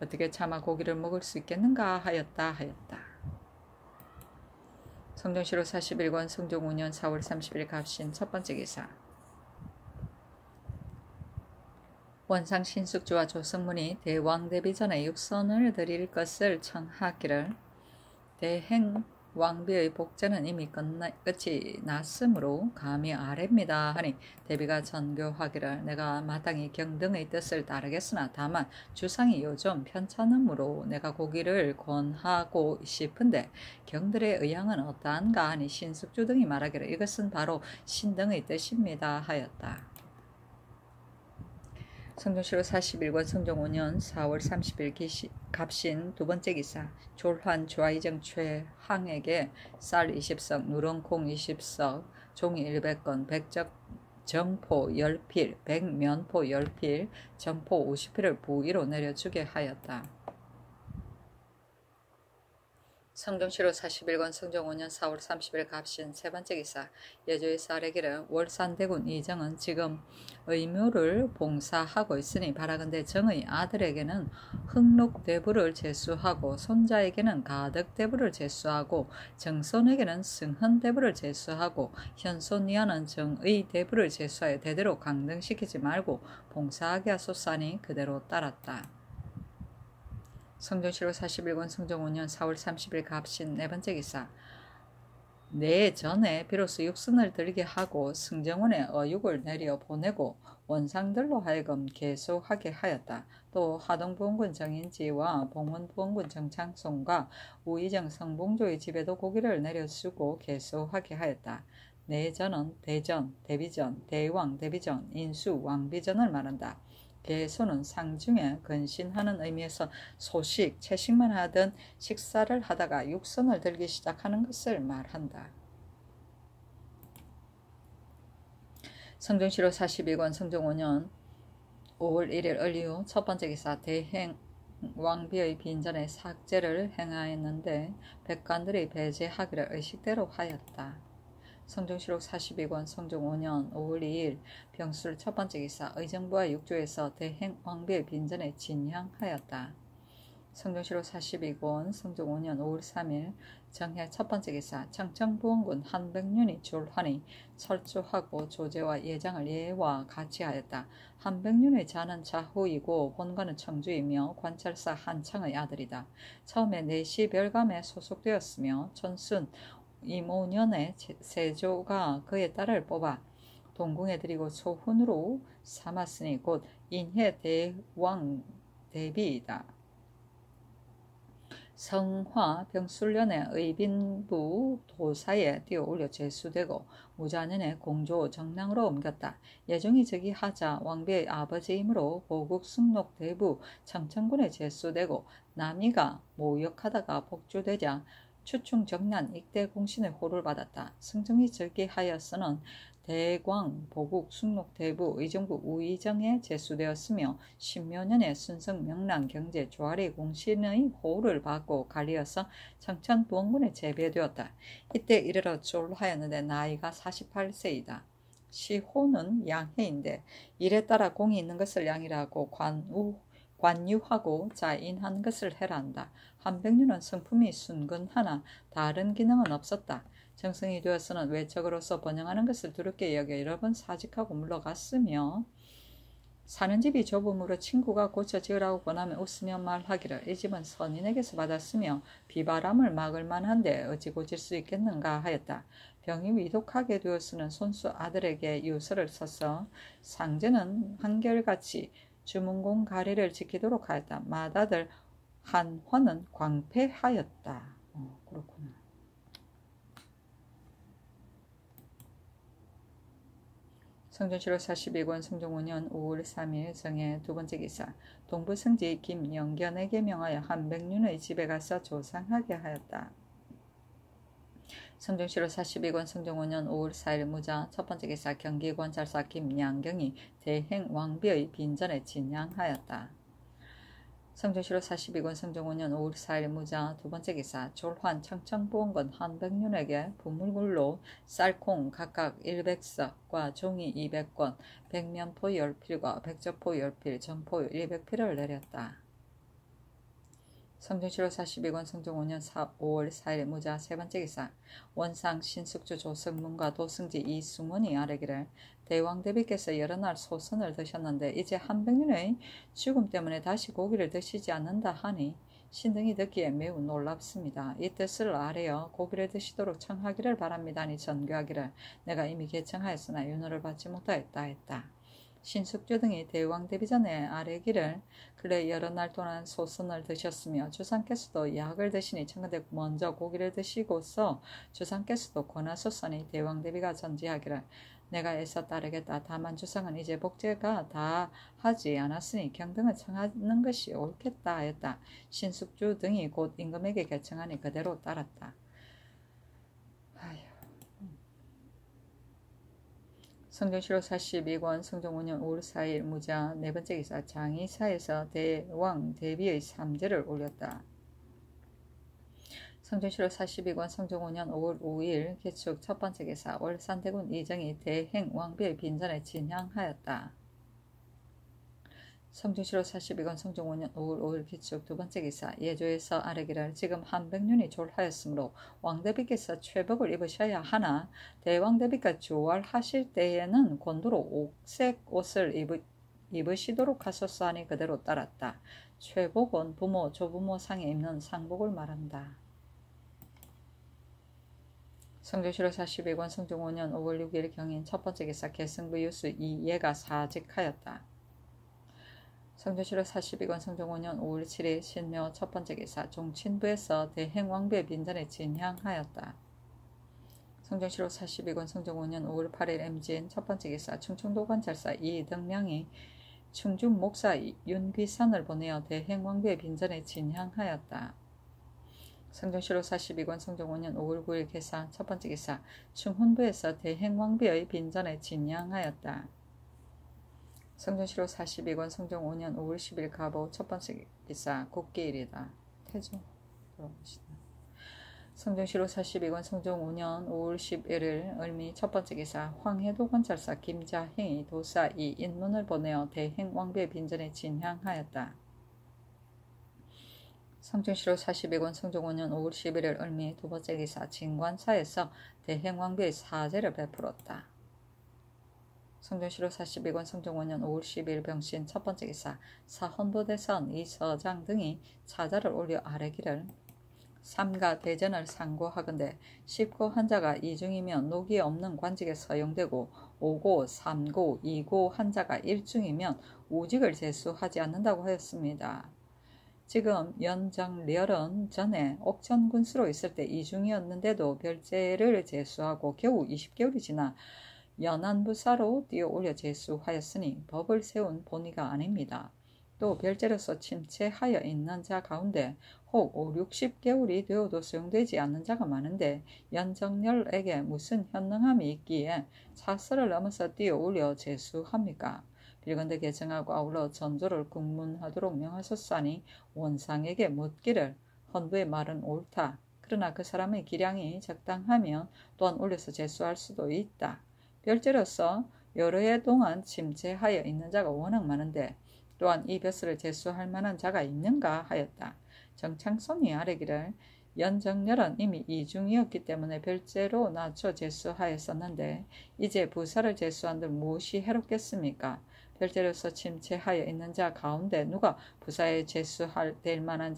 S1: 어떻게 차마 고기를 먹을 수 있겠는가 하였다. 성종시로 41권 성종 5년 4월 30일 갑신 첫 번째 기사 원상 신숙주와 조승문이 대왕 대비 전에 육선을 드릴 것을 청하기를 대행 왕비의 복제는 이미 끝이 났으므로 감히 아뢰입니다 하니 대비가 전교하기를 내가 마땅히 경등의 뜻을 따르겠으나 다만 주상이 요즘 편찮으므로 내가 고기를 권하고 싶은데 경들의 의향은 어떠한가 하니 신숙주 등이 말하기를 이것은 바로 신등의 뜻입니다 하였다. 성종시로 41권 성종 5년 4월 30일 갑신 두 번째 기사 졸환 좌의정 최항에게 쌀 20석, 누렁콩 20석, 종이 100건, 백적 정포 10필, 백면포 10필, 정포 50필을 부의로 내려주게 하였다. 성종시로 41권 성종 5년 4월 30일 갑신 세 번째 기사 예조에서 아뢰기를 월산대군 이정은 지금 의묘를 봉사하고 있으니 바라건대 정의 아들에게는 흑록대부를 제수하고 손자에게는 가덕대부를 제수하고 정손에게는 승헌대부를 제수하고 현손이하는 정의대부를 제수하여 대대로 강등시키지 말고 봉사하게 하소서니 그대로 따랐다. 성종시로 41권 성종 5년 4월 30일 갑신 네 번째 기사 내전에 비로소 육선을 들게 하고 승정원에 어육을 내려 보내고 원상들로 하여금 계속하게 하였다. 또 하동부원군 정인지와 봉원부원군 정창송과 우의정 성봉조의 집에도 고기를 내려주고 계속하게 하였다. 내전은 대전, 대비전, 대왕 대비전, 인수 왕비전을 말한다. 개소는 상중에 근신하는 의미에서 소식, 채식만 하던 식사를 하다가 육선을 들기 시작하는 것을 말한다. 성종시로 42권 성종 5년 5월 1일 을리후 첫 번째 기사 대행 왕비의 빈전에 삭제를 행하였는데 백관들이 배제하기를 의식대로 하였다. 성종시록 42권 성종 5년 5월 2일 병술 첫 번째 기사 의정부와 육조에서 대행 왕비의 빈전에 진향하였다. 성종시록 42권 성종 5년 5월 3일 정해 첫 번째 기사 청정부원군 한백륜이 졸환이 철조하고 조제와 예장을 예와 같이 하였다. 한백륜의 자는 자후이고 본관은 청주이며 관찰사 한창의 아들이다. 처음에 내시별감에 소속되었으며 천순 임오년에 세조가 그의 딸을 뽑아 동궁에 들이고 소훈으로 삼았으니 곧 인해 대왕 대비이다. 성화 병술년에 의빈부 도사에 뛰어올려 제수되고 무자년에 공조 정랑으로 옮겼다. 예종이 즉위하자 왕비의 아버지이므로 보국 승록 대부 청천군에 제수되고 남이가 모욕하다가 복주되자 추충 정난 익대 공신의 호를 받았다. 승정이 즉위하여서는 대광, 보국, 숙록, 대부, 의정부, 우의정에 제수되었으며 신묘년에 순성, 명랑, 경제, 조아리 공신의 호를 받고 갈리어서 청천 부원군에 재배되었다. 이때 이르러 졸하였는데 나이가 48세이다. 시호는 양해인데 일에 따라 공이 있는 것을 양이라고 관유하고 자인한 것을 해란다. 한백륜은 성품이 순근하나 다른 기능은 없었다. 정승이 되어서는 외척으로서 번영하는 것을 두렵게 여겨 여러 번 사직하고 물러갔으며 사는 집이 좁음으로 친구가 고쳐 지으라고 권하면 웃으며 말하기를 이 집은 선인에게서 받았으며 비바람을 막을 만한데 어찌 고칠 수 있겠는가 하였다. 병이 위독하게 되었으는 손수 아들에게 유서를 써서 상제는 한결같이 주문공 가리를 지키도록 하였다. 맏아들 한화는 광패하였다. 그렇구나. 성전시로 42권 성종 5년 5월 3일 정해 두 번째 기사. 동부 승지 김영견에게 명하여 한백륜의 집에 가서 조상하게 하였다. 성종시로 42권 성종 5년 5월 4일 무자 첫 번째 기사. 경기관찰사 김양경이 대행 왕비의 빈전에 진양하였다. 성종시로 42권 성종 5년 5월 4일 무자 두 번째 기사. 졸환 청청보원건 한백륜에게 부물굴로 쌀콩 각각 100석과 종이 200권, 백면포 10필과 백저포 10필, 정포 100필을 내렸다. 성종시로 42권 성종 5년 5월 4일 무자 세 번째 기사. 원상 신숙주 조성문과 도승지 이승원이 아뢰기를 대왕대비께서 여러 날 소선을 드셨는데 이제 한백년의 죽음 때문에 다시 고기를 드시지 않는다 하니 신등이 듣기에 매우 놀랍습니다. 이 뜻을 아뢰어 고기를 드시도록 청하기를 바랍니다니 전교하기를 내가 이미 개청하였으나 윤호를 받지 못하였다 했다. 신숙주 등이 대왕대비 전에 아뢰기를 근래 여러 날 동안 소선을 드셨으며 주상께서도 약을 드시니 청컨대 먼저 고기를 드시고서 주상께서도 권하소서니 대왕대비가 전지하기를 내가 애써 따르겠다. 다만 주상은 이제 복제가 다 하지 않았으니 경등을 청하는 것이 옳겠다 하였다. 신숙주 등이 곧 임금에게 개청하니 그대로 따랐다. 성종시로 42권 성종 5년 5월 4일 무자 네 번째 기사. 장의사에서 대왕 대비의 삼제를 올렸다. 성종시로 42권 성종 5년 5월 5일 개축 첫 번째 기사. 월산대군 이정이 대행 왕비의 빈전에 진향하였다. 성종시로 42권 성종 5년 5월 5일 기축 두 번째 기사. 예조에서 아뢰기를 지금 한백륜이 졸하였으므로 왕대비께서 최복을 입으셔야 하나 대왕대비가 조활하실 때에는 곤도로 옥색 옷을 입으시도록 하소서 하니 그대로 따랐다. 최복은 부모 조부모 상에 입는 상복을 말한다. 성종시로 42권 성종 5년 5월 6일 경인 첫 번째 기사. 개승부 유수 이예가 사직하였다. 성종시로 42권 성종 5년 5월 7일 신묘 첫 번째 기사. 종친부에서 대행왕비의 빈전에 진향하였다. 성종시로 42권 성종 5년 5월 8일 임진 첫 번째 기사. 충청도 관찰사 이등명이 충중 목사 윤귀산을 보내어 대행왕비의 빈전에 진향하였다. 성종시로 42권 성종 5년 5월 9일 개사 첫 번째 기사. 충훈부에서 대행왕비의 빈전에 진양하였다. 성종시로 42권 성종 5년 5월 10일 가보 첫 번째 기사. 국기일이다. 태조 돌아오시다. 성종시로 42권 성종 5년 5월 11일 을미 첫 번째 기사. 황해도 관찰사 김자행이 도사 이인문을 보내어 대행왕비의 빈전에 진향하였다. 성종시로 42권 성종 5년 5월 11일 을미 두 번째 기사. 진관사에서 대행왕비의 사제를 베풀었다. 성종시로 42권 성종 5년 5월 10일 병신 첫 번째 기사. 사헌부대선 이서장 등이 차자를 올려 아뢰기를 삼가 대전을 상고하건대 19 환자가 2중이면 녹이 없는 관직에 서용되고 5고, 3고, 2고 환자가 1중이면 우직을 제수하지 않는다고 하였습니다. 지금 연정렬은 전에 옥천군수로 있을 때 2중이었는데도 별제를 제수하고 겨우 20개월이 지나 연안부사로 뛰어올려 제수하였으니 법을 세운 본의가 아닙니다. 또 별제로서 침체하여 있는 자 가운데 혹 5, 60개월이 되어도 수용되지 않는 자가 많은데 연정렬에게 무슨 현능함이 있기에 차설을 넘어서 뛰어올려 제수합니까? 빌건대 개정하고 아울러 전조를 국문하도록 명하소서 하니 원상에게 묻기를 헌부의 말은 옳다. 그러나 그 사람의 기량이 적당하면 또한 올려서 제수할 수도 있다. 별제로서 여러 해 동안 침체하여 있는 자가 워낙 많은데 또한 이 벼슬을 제수할 만한 자가 있는가 하였다. 정창손이 아뢰기를 연정렬은 이미 이중이었기 때문에 별제로 낮춰 제수하였었는데 이제 부사를 제수한들 무엇이 해롭겠습니까? 별제로서 침체하여 있는 자 가운데 누가 부사에 제수할 될 만한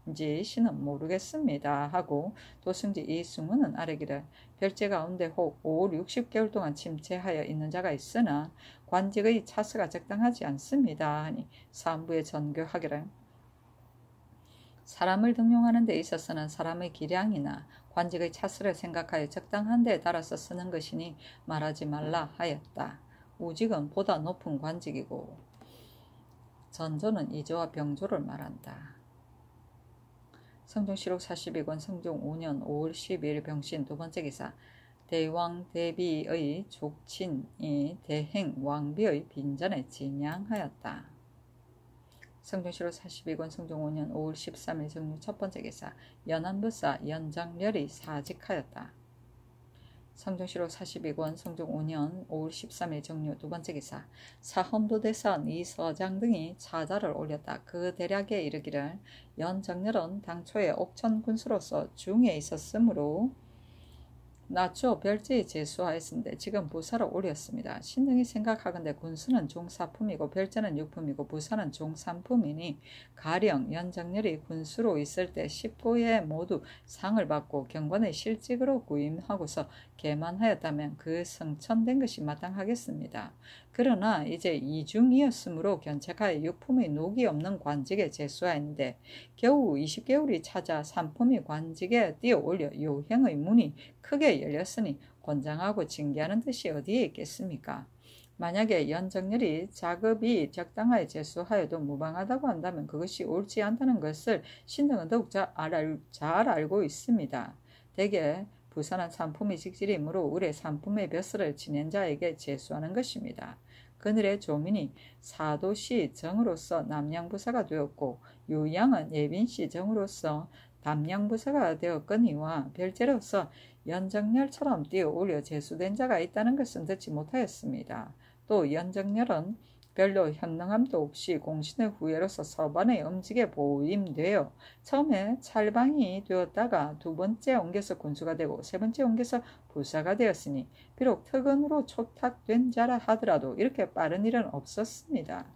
S1: 것인지 신은 모르겠습니다 하고 도승지 이승우는 아래기를 별제 가운데 혹 5, 60개월 동안 침체하여 있는 자가 있으나 관직의 차스가 적당하지 않습니다 하니 사헌부에 전교하기를 사람을 등용하는 데 있어서는 사람의 기량이나 관직의 차스를 생각하여 적당한 데에 따라서 쓰는 것이니 말하지 말라 하였다. 우직은 보다 높은 관직이고 전조는 이조와 병조를 말한다. 성종시록 42권 성종 5년 5월 12일 병신 두 번째 기사 대왕 대비의 족친이 대행 왕비의 빈전에 진양하였다. 성종시록 42권 성종 5년 5월 13일 정유 첫 번째 기사 연안부사 연장렬이 사직하였다. 성종시록 42권 성종 5년 5월 13일 정유 두 번째 기사 사헌부대선 이서장 등이 차자를 올렸다. 그 대략에 이르기를 연정렬은 당초에 옥천 군수로서 중에 있었으므로 나초 별제에 제수하였는데 지금 부사를 올렸습니다. 신등이 생각하건대 군수는 종사품이고 별제는 육품이고 부사는 종삼품이니 가령 연정렬이 군수로 있을 때 십부에 모두 상을 받고 경관의 실직으로 구임하고서 계만하였다면 그 성천된 것이 마땅하겠습니다. 그러나 이제 이중이었으므로 견책하여 육품의 녹이 없는 관직에 제수하였는데 겨우 20개월이 찾아 삼품이 관직에 띄어 올려 요행의 문이 크게 열렸으니 권장하고 징계하는 뜻이 어디에 있겠습니까? 만약에 연정렬이 자급이 적당하여 제수하여도 무방하다고 한다면 그것이 옳지 않다는 것을 신등은 더욱 잘 알고 있습니다. 대개 부사는 삼품의 직질이므로 의뢰 삼품의 벼슬을 지낸 자에게 제수하는 것입니다. 그늘의 조민이 사도시 정으로서 남양부사가 되었고 유양은 예빈시 정으로서 담양부사가 되었거니와 별제로서 연정렬처럼 뛰어 올려 제수된 자가 있다는 것은 듣지 못하였습니다. 또 연정렬은 별로 현능함도 없이 공신의 후예로서 서반의 음직에 보임되어 처음에 찰방이 되었다가 두 번째 옮겨서 군수가 되고 세 번째 옮겨서 부사가 되었으니 비록 특언으로 초탁된 자라 하더라도 이렇게 빠른 일은 없었습니다.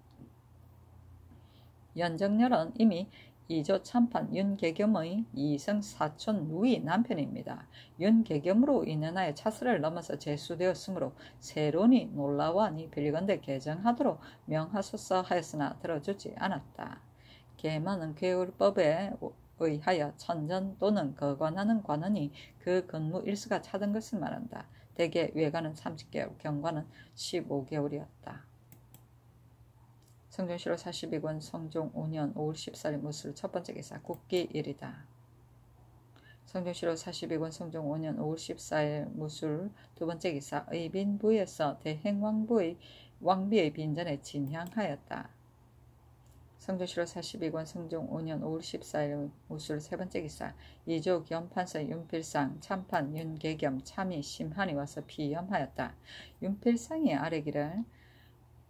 S1: 연정렬은 이미 이조 참판 윤계겸의 이성 사촌 누이 남편입니다. 윤계겸으로 인연하여 차스를 넘어서 제수되었으므로 세론이 놀라워하니 빌건대 개정하도록 명하소서 하였으나 들어주지 않았다. 계만은 괴울법에 의하여 천전 또는 거관하는 관원이 그 근무 일수가 차던 것을 말한다. 대개 외관은 30개월, 경관은 15개월이었다. 성종시록 42권 성종 5년 5월 14일 무술 첫 번째 기사 국기 1이다. 성종시록 42권 성종 5년 5월 14일 무술 두 번째 기사 의빈부에서 대행왕비의 빈전에 진향하였다. 성종시록 42권 성종 5년 5월 14일 무술 세 번째 기사 이조 겸판서 윤필상 참판 윤계겸 참이 심한이 와서 피염하였다. 윤필상이 아래기를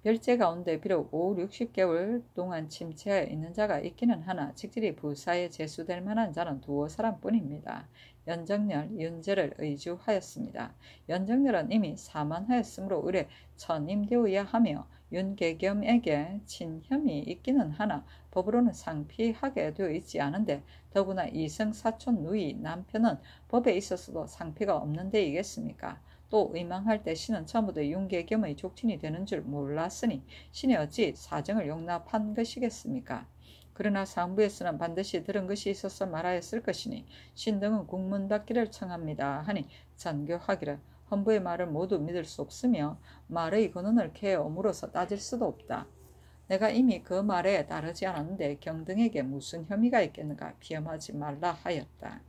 S1: 별제 가운데 비록 5, 60개월 동안 침체하여 있는 자가 있기는 하나 직질이 부사에 제수될 만한 자는 두어 사람뿐입니다. 연정렬, 윤제를 의주하였습니다. 연정렬은 이미 사만하였으므로 의뢰 천임되어야 하며 윤계겸에게 친혐이 있기는 하나 법으로는 상피하게 되어 있지 않은데 더구나 이성사촌 누이 남편은 법에 있어서도 상피가 없는 데이겠습니까? 또 의망할 때 신은 처음부터 윤계겸의 족친이 되는 줄 몰랐으니 신이 어찌 사정을 용납한 것이겠습니까? 그러나 상부에서는 반드시 들은 것이 있어서 말하였을 것이니 신등은 국문받기를 청합니다 하니 전교하기를 헌부의 말을 모두 믿을 수 없으며 말의 근원을 캐옴으로써 따질 수도 없다. 내가 이미 그 말에 따르지 않았는데 경등에게 무슨 혐의가 있겠는가 비염하지 말라 하였다.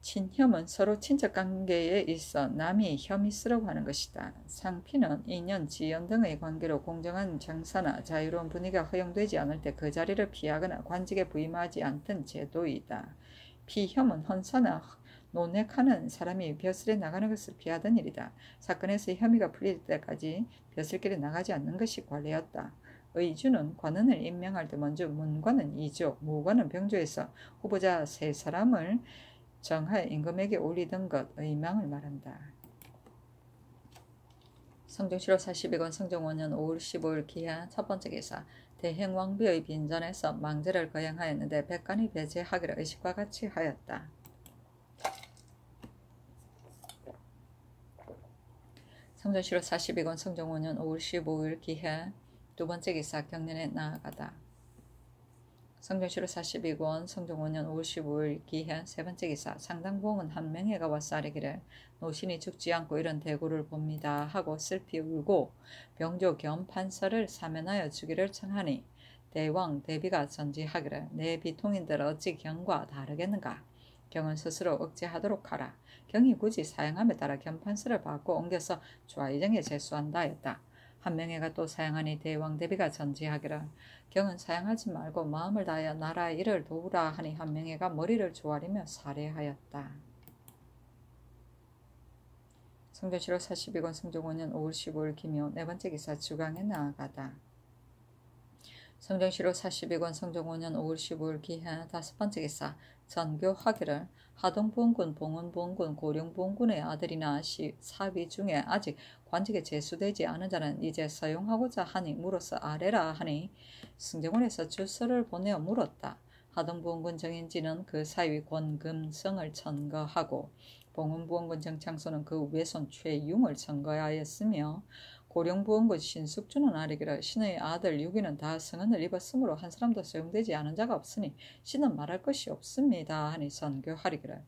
S1: 친혐은 서로 친척관계에 있어 남이 혐의스러워 하는 것이다. 상피는 인연, 지연 등의 관계로 공정한 장사나 자유로운 분위기가 허용되지 않을 때 그 자리를 피하거나 관직에 부임하지 않던 제도이다. 피혐은 헌사나 논핵하는 사람이 벼슬에 나가는 것을 피하던 일이다. 사건에서 혐의가 풀릴 때까지 벼슬길에 나가지 않는 것이 관례였다. 의주는 관원을 임명할 때 먼저 문관은 이조, 무관은 병조에서 후보자 세 사람을 정하여 임금에게 올리던 것 의망을 말한다. 성종시록 42권 성종 5년 5월 15일 기하 첫 번째 기사 대행왕비의 빈전에서 망제를 거행하였는데 백간이 배제하기를 의식과 같이 하였다. 성전시로 42권 성종 5년 5월 15일 기해 두 번째 기사 경련에 나아가다. 성전시로 42권 성종 5년 5월 15일 기해 세 번째 기사 상당부엉은 한 명예가 와서 아뢰기를 노신이 죽지 않고 이런 대구를 봅니다 하고 슬피 울고 병조 겸 판서를 사면하여 주기를 청하니 대왕 대비가 전지하기를 내 비통인들 어찌 경과 다르겠는가. 경은 스스로 억제하도록 하라. 경이 굳이 사양함에 따라 겸판서를 받고 옮겨서 좌의정에 제수한다 했다. 한명회가 또 사양하니 대왕 대비가 전지하기를 경은 사양하지 말고 마음을 다하여 나라의 일을 도우라 하니 한명회가 머리를 조아리며 살해하였다. 성전시로 42권 성종 5년 5월 15일 기묘 네 번째 기사 주강에 나아가다. 성전시로 42권 성종 5년 5월 15일 기해 다섯 번째 기사 전교하기를 하동부원군, 봉은부원군, 고령부원군의 아들이나 사위 중에 아직 관직에 제수되지 않은 자는 이제 서용하고자 하니 물어서 아래라 하니 승정원에서 주서를 보내어 물었다. 하동부원군 정인지는 그 사위 권금성을 천거하고 봉은부원군 정창소는 그 외손 최융을 천거하였으며 고령부원군 신숙주는 아뢰기를 신의 아들 유기는 다 성은을 입었으므로 한 사람도 소용되지 않은 자가 없으니 신은 말할 것이 없습니다 하니 선교하리기를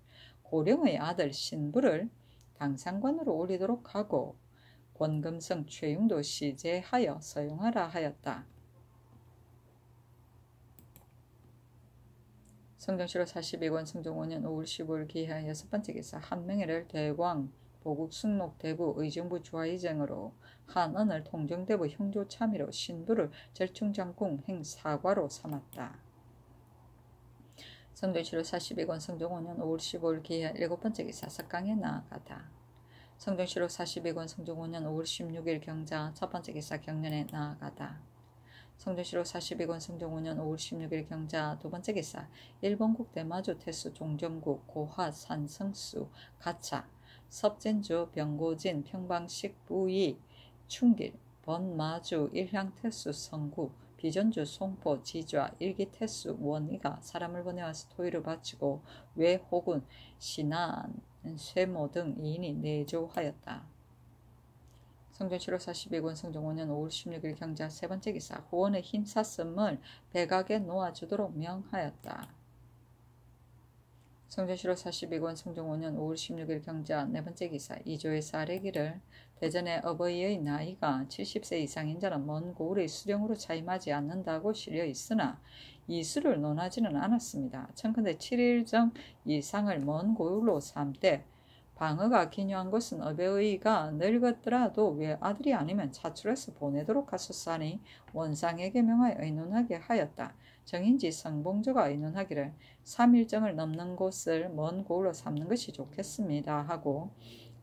S1: 고령의 아들 신부를 당상관으로 올리도록 하고 권금성 최융도 시제하여 서용하라 하였다. 성전시로 42권 성종 5년 5월 15일 기해 여섯 번째 기사 한명회를 대광 보국 승록 대부 의정부 주하의정으로 한언을 통정대부 형조 참의로 신부를 절충장궁 행사과로 삼았다. 성전시로 42권 성종 5년 5월 15일 기해 일곱 번째 기사 석강에 나아가다. 성전시로 42권 성종 5년 5월 16일 경자 첫 번째 기사 경련에 나아가다. 성전시로 42권 성종 5년 5월 16일 경자 두 번째 기사 일본국 대마주 태수 종점국 고화 산성수 가차 섭진주 병고진 평방식 부위 충길 번마주 일향태수 성구 비전주 송포 지좌 일기태수 원이가 사람을 보내와서 토의를 바치고 외호군 신안 쇠모 등 2인이 내조하였다. 성전시로 42권 성종 5년 5월 16일 경자 세 번째 기사 후원의 흰 사슴을 백악에 놓아주도록 명하였다. 성전시로 42권 성종 5년 5월 16일 경자 네 번째 기사 이조에서 아뢰기를 대전의 어버이의 나이가 70세 이상인 자는 먼 고을의 수령으로 차임하지 않는다고 실려 있으나 이 수를 논하지는 않았습니다. 청컨대 7일정 이상을 먼 고을로 삼되 방어가 기묘한 것은 어베의가 늙었더라도 외아들이 아니면 차출해서 보내도록 하소서하니 원상에게 명하여 의논하게 하였다. 정인지 성봉조가 의논하기를 3일정을 넘는 곳을 먼 고을로 삼는 것이 좋겠습니다 하고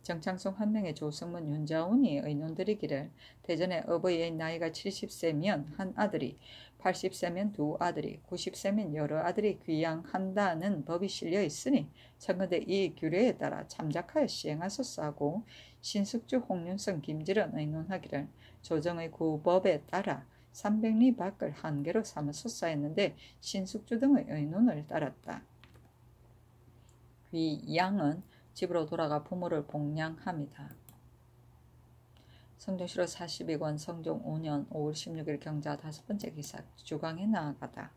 S1: 정창송 한 명의 조성문 윤자운이 의논드리기를 대전의 어버이의 나이가 70세면 한 아들이 80세면 두 아들이 90세면 여러 아들이 귀양한다는 법이 실려 있으니 청컨대 이 규례에 따라 참작하여 시행하소서 하고 신숙주 홍윤성 김질은 의논하기를 조정의 구법에 따라 300리 밖을 한계로 삼으소서 했는데 신숙주 등의 의논을 따랐다. 귀양은 집으로 돌아가 부모를 복양합니다. 성전시로 42권 성종 5년 5월 16일 경자 다섯 번째 기사 주강에 나아가다.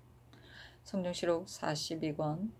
S1: 성전시로 42권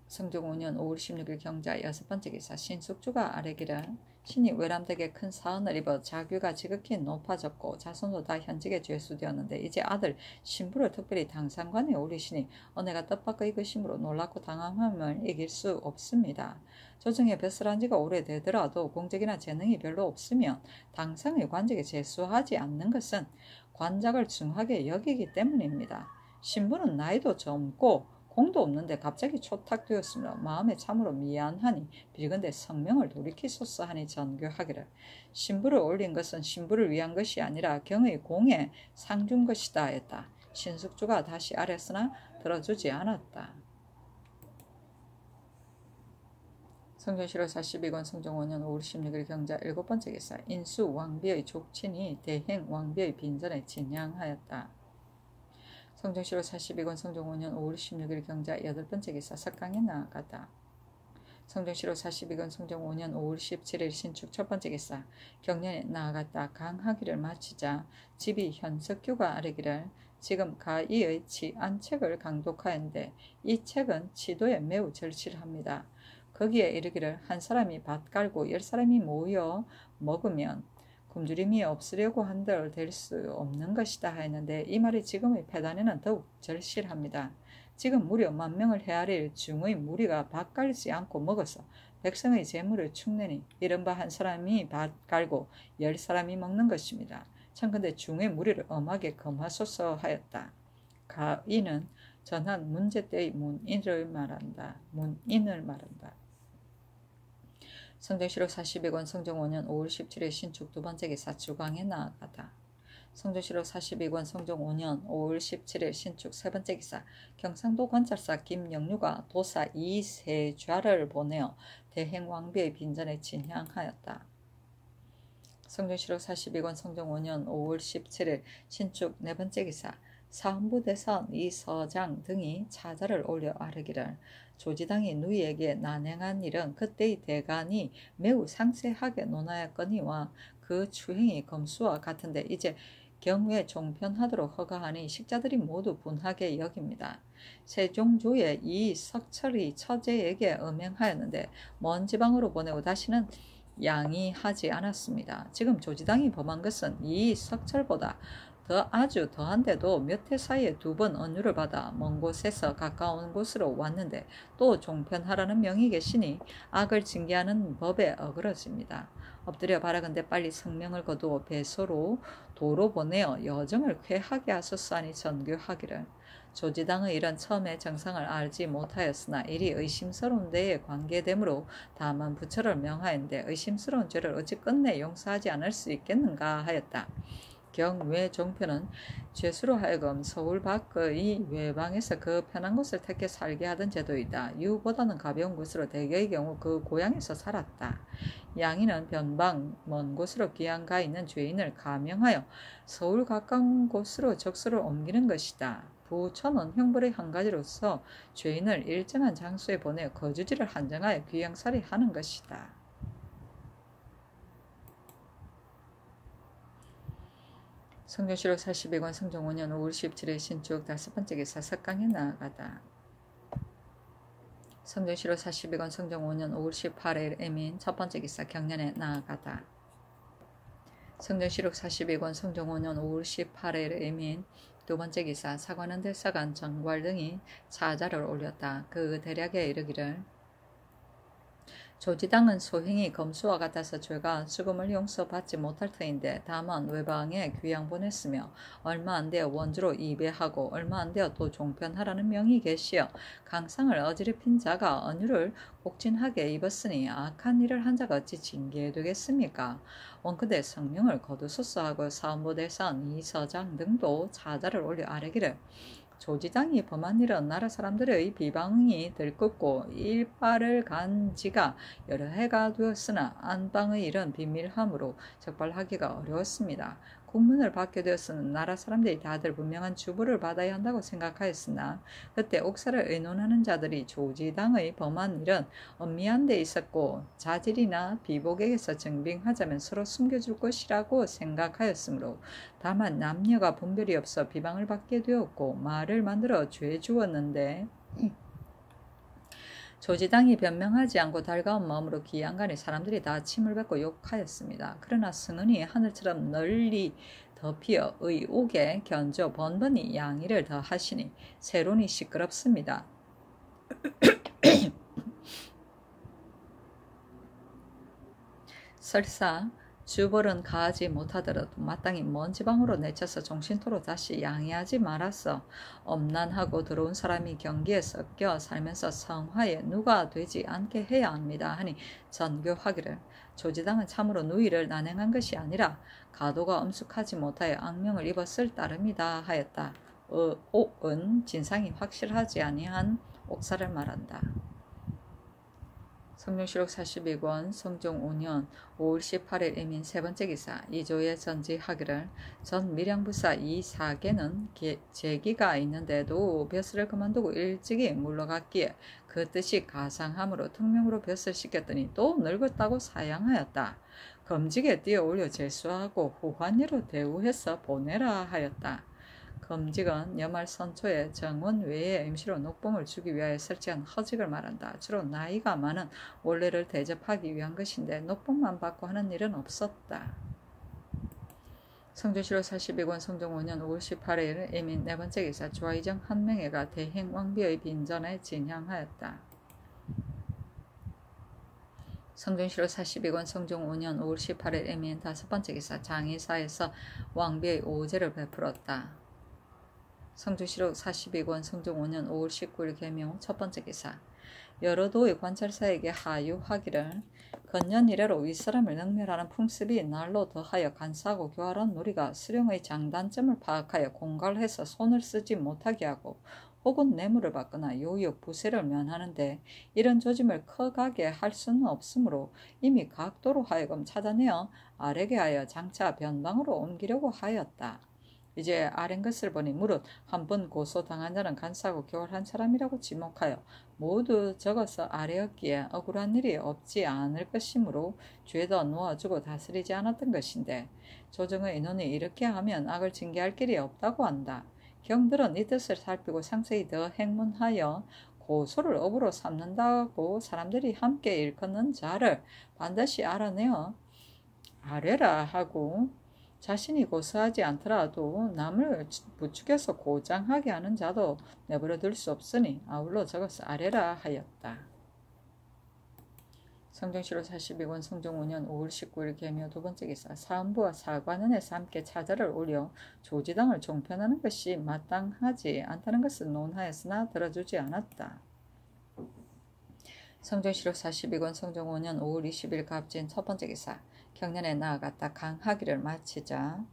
S1: 성종 5년 5월 16일 경자 여섯 번째 기사 신숙주가 아뢰기를 신이 외람되게 큰 사언을 입어 자규가 지극히 높아졌고 자손도 다 현직에 죄수되었는데 이제 아들 신부를 특별히 당상관에 올리시니 은혜가 뜻밖의 것이므로 놀랍고 당황함을 이길 수 없습니다. 조정에 뱃슬한 지가 오래되더라도 공적이나 재능이 별로 없으면 당상의 관직에 제수하지 않는 것은 관작을 중하게 여기기 때문입니다. 신부는 나이도 젊고 공도 없는데 갑자기 초탁되었으므로 마음에 참으로 미안하니 빌건대 성명을 돌이키소서 하니 전교하기를 신부를 올린 것은 신부를 위한 것이 아니라 경의 공에 상준 것이다 했다. 신숙주가 다시 아뢰으나 들어주지 않았다. 성경 7월 42권 성경 5년 5월 16일 경자 7번째 기사 인수 왕비의 족친이 대행 왕비의 빈전에 진양하였다. 성경 7월 42권 성경 5년 5월 16일 경자 8번째 기사 석강에 나아가다. 성경 7월 42권 성경 5년 5월 17일 신축 첫번째 기사 경년에 나아갔다. 강하기를 마치자 집이 현석규가 아뢰기를 지금 가이의 치안책을 강독하였는데 이 책은 치도에 매우 절실합니다. 거기에 이르기를 한 사람이 밭 깔고 10사람이 모여 먹으면 굶주림이 없으려고 한들 될 수 없는 것이다 하였는데 이 말이 지금의 폐단에는 더욱 절실합니다. 지금 무려 10,000명을 헤아릴 중의 무리가 밭 깔지 않고 먹어서 백성의 재물을 축내니 이른바 한 사람이 밭 깔고 10사람이 먹는 것입니다. 참건대 중의 무리를 엄하게 금하소서 하였다. 가인은 전한 문제 때의 문인을 말한다. 성경 7월 42권 성경 5년 5월 17일 신축 두번째 기사 주강에 나아가다. 성경 7월 42권 성경 5년 5월 17일 신축 세번째 기사 경상도 관찰사 김영류가 도사 이세좌를 보내어 대행 왕비의 빈전에 진향하였다. 성경 7월 42권 성경 5년 5월 17일 신축 네번째 기사 사헌부 대사원 이서장 등이 차자를 올려 아뢰기를 조지당이 누이에게 난행한 일은 그때의 대간이 매우 상세하게 논하였거니와 그 추행이 검수와 같은데 이제 경우에 종편하도록 허가하니 식자들이 모두 분하게 여깁니다. 세종조의 이 석철이 처제에게 음행하였는데 먼 지방으로 보내고 다시는 양이하지 않았습니다. 지금 조지당이 범한 것은 이 석철보다 아주 더한데도 몇 해 사이에 2번 언유를 받아 먼 곳에서 가까운 곳으로 왔는데 또 종편하라는 명이 계시니 악을 징계하는 법에 어그러집니다. 엎드려 바라건대 빨리 성명을 거두어 배소로 도로 보내어 여정을 쾌하게 하소서 하니 전교하기를. 조지당의 일은 처음에 정상을 알지 못하였으나 일이 의심스러운 데에 관계되므로 다만 부처를 명하였는데 의심스러운 죄를 어찌 끝내 용서하지 않을 수 있겠는가 하였다. 경외 종편은 죄수로 하여금 서울 밖의 외방에서 그 편한 곳을 택해 살게 하던 제도이다. 유보다는 가벼운 곳으로 대개의 경우 그 고향에서 살았다. 양이는 변방 먼 곳으로 귀양 가 있는 죄인을 감형하여 서울 가까운 곳으로 적소를 옮기는 것이다. 부처는 형벌의 한 가지로서 죄인을 일정한 장소에 보내 거주지를 한정하여 귀양살이 하는 것이다. 성경 7월 42권 성경 5년 5월 17일 신축 5번째 기사 석강에 나아가다. 성경 7월 42권 성경 5년 5월 18일 에민 첫번째 기사 경년에 나아가다. 성경 7월 42권 성경 5년 5월 18일 에민 두번째 기사 사관원 대사관 정괄 등이 차자를 올렸다. 그 대략에 이르기를 조지당은 소행이 검수와 같아서 죄가 죽음을 용서받지 못할 터인데 다만 외방에 귀양 보냈으며 얼마 안 되어 원주로 이배하고 얼마 안 되어 또 종편하라는 명이 계시어 강상을 어지럽힌 자가 언유를 곡진하게 입었으니 악한 일을 한 자가 어찌 징계되겠습니까? 원컨대 성명을 거두소서 하고 사헌부 대사원 이서장 등도 차자를 올려 아뢰기를 조지당이 범한 일은 나라 사람들의 비방이 들끓고 일발을 간 지가 여러 해가 되었으나 안방의 일은 비밀함으로 적발하기가 어려웠습니다. 국문을 받게 되었으는 나라 사람들이 다들 분명한 주부를 받아야 한다고 생각하였으나 그때 옥사를 의논하는 자들이 조지당의 범한 일은 엄미한 데 있었고 자질이나 비복에게서 증빙하자면 서로 숨겨줄 것이라고 생각하였으므로 다만 남녀가 분별이 없어 비방을 받게 되었고 말을 만들어 죄 주었는데 조지당이 변명하지 않고 달가운 마음으로 귀양간에 사람들이 다 침을 뱉고 욕하였습니다. 그러나 승은이 하늘처럼 널리 덮여 의옥에 견져 번번이 양의를 더하시니 세론이 시끄럽습니다. 설사 주벌은 가하지 못하더라도 마땅히 먼 지방으로 내쳐서 종신토로 다시 양해하지 말아서 엄난하고 들어온 사람이 경기에 섞여 살면서 성화에 누가 되지 않게 해야 합니다 하니 전교하기를 조지당은 참으로 누이를 난행한 것이 아니라 가도가 엄숙하지 못하여 악명을 입었을 따름이다 하였다. 옥은 진상이 확실하지 아니한 옥사를 말한다. 성종실록 42권 성종 5년 5월 18일 이민 세 번째 기사 이조에 전지하기를 전 밀양부사 이사계는 재기가 있는데도 벼슬을 그만두고 일찍이 물러갔기에 그 뜻이 가상함으로 특명으로 벼슬 시켰더니 또 늙었다고 사양하였다. 검직에 띄어올려 제수하고 후환위로 대우해서 보내라 하였다. 검직은 여말 선초에 정원 외에 임시로 녹봉을 주기 위하여 설치한 허직을 말한다. 주로 나이가 많은 원래를 대접하기 위한 것인데 녹봉만 받고 하는 일은 없었다. 성종실록 42권 성종 5년 5월 18일 이민 네 번째 기사 좌의정 한명회가 대행 왕비의 빈전에 진향하였다. 성종실록 42권 성종 5년 5월 18일 이민 다섯 번째 기사 장의사에서 왕비의 오제를 베풀었다. 성종실록 42권 성종 5년 5월 19일 계명 첫 번째 기사 여러 도의 관찰사에게 하유하기를 건년 이래로 윗사람을 능멸하는 풍습이 날로 더하여 간사하고 교활한 누리가 수령의 장단점을 파악하여 공갈해서 손을 쓰지 못하게 하고 혹은 뇌물을 받거나 요역 부세를 면하는데 이런 조짐을 커가게 할 수는 없으므로 이미 각도로 하여금 찾아내어 아래게 하여 장차 변방으로 옮기려고 하였다. 이제 아랜 것을 보니 무릇 한 번 고소당한 자는 간사하고 교활한 사람이라고 지목하여 모두 적어서 아래였기에 억울한 일이 없지 않을 것이므로 죄도 놓아주고 다스리지 않았던 것인데 조정의 인원이 이렇게 하면 악을 징계할 길이 없다고 한다. 경들은 이 뜻을 살피고 상세히 더 행문하여 고소를 업으로 삼는다고 사람들이 함께 일컫는 자를 반드시 알아내어 아뢰라 하고 자신이 고소하지 않더라도 남을 부추겨서 고장하게 하는 자도 내버려 둘 수 없으니 아울러 적어서 아뢰라 하였다. 성종실록 42권 성종 5년 5월 19일 계묘 두 번째 기사 사헌부와 사관원에서 함께 차자를 올려 조지당을 종편하는 것이 마땅하지 않다는 것을 논하였으나 들어주지 않았다. 성종실록 42권 성종 5년 5월 20일 갑진 첫 번째 기사 경년에 나아갔다 강하기를 마치자